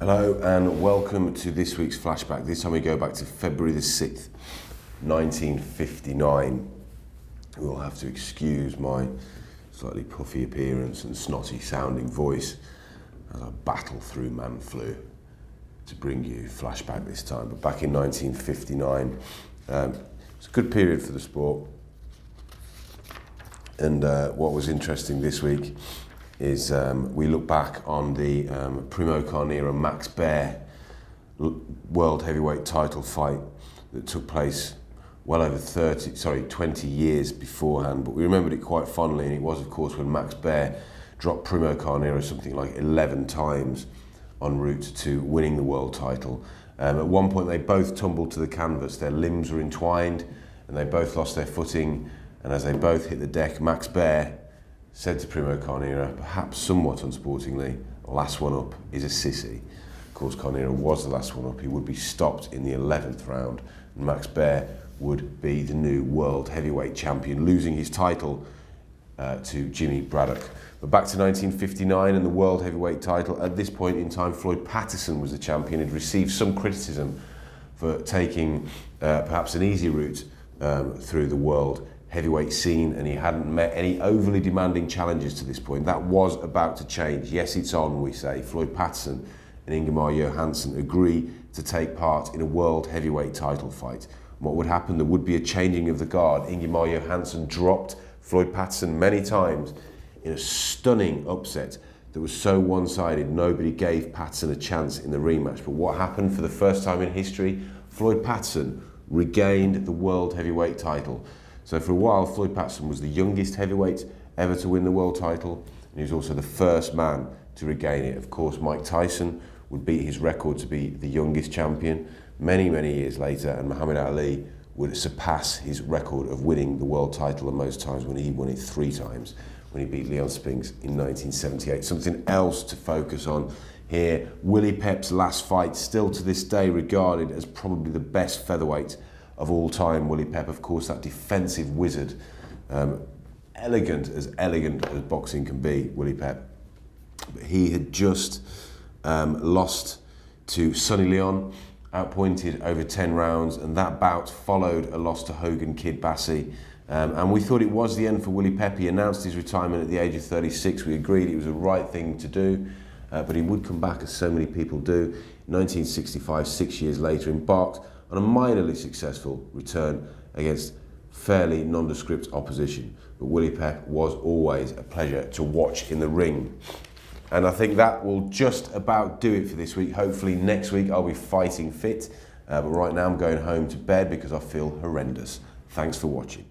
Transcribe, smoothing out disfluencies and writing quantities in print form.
Hello and welcome to this week's flashback. This time we go back to February the 6th, 1959. You will have to excuse my slightly puffy appearance and snotty sounding voice as I battle through man flu to bring you flashback this time. But back in 1959, it's a good period for the sport. And what was interesting this week is we look back on the Primo Carneiro Max Baer world heavyweight title fight that took place well over 20 years beforehand, but we remembered it quite fondly, and it was of course when Max Baer dropped Primo Carneiro something like 11 times en route to winning the world title. At one point they both tumbled to the canvas, their limbs were entwined and they both lost their footing, and as they both hit the deck, Max Baer said to Primo Carneiro, perhaps somewhat unsportingly, last one up is a sissy. Of course, Carneiro was the last one up. He would be stopped in the 11th round, and Max Baer would be the new world heavyweight champion, losing his title to Jimmy Braddock. But back to 1959 and the world heavyweight title. At this point in time, Floyd Patterson was the champion. He'd received some criticism for taking perhaps an easy route through the world heavyweight scene, and he hadn't met any overly demanding challenges to this point. That was about to change. Yes, it's on, we say. Floyd Patterson and Hansen agree to take part in a world heavyweight title fight. What would happen? There would be a changing of the guard. Hansen dropped Floyd Patterson many times in a stunning upset that was so one-sided nobody gave Patterson a chance in the rematch. But what happened? For the first time in history, Floyd Patterson regained the world heavyweight title. So for a while, Floyd Patterson was the youngest heavyweight ever to win the world title, and he was also the first man to regain it. Of course, Mike Tyson would beat his record to be the youngest champion many, many years later, and Muhammad Ali would surpass his record of winning the world title the most times when he won it 3 times, when he beat Leon Spinks in 1978. Something else to focus on here, Willie Pep's last fight, still to this day regarded as probably the best featherweight of all time. Willie Pep, of course, that defensive wizard, elegant as boxing can be, Willie Pep. But he had just lost to Sonny Leon, outpointed over 10 rounds, and that bout followed a loss to Hogan Kid Bassi. And we thought it was the end for Willie Pep. He announced his retirement at the age of 36. We agreed it was the right thing to do, but he would come back, as so many people do. In 1965, 6 years later, embarked on a minorly successful return against fairly nondescript opposition. But Willie Pep was always a pleasure to watch in the ring. And I think that will just about do it for this week. Hopefully next week I'll be fighting fit. But right now I'm going home to bed because I feel horrendous. Thanks for watching.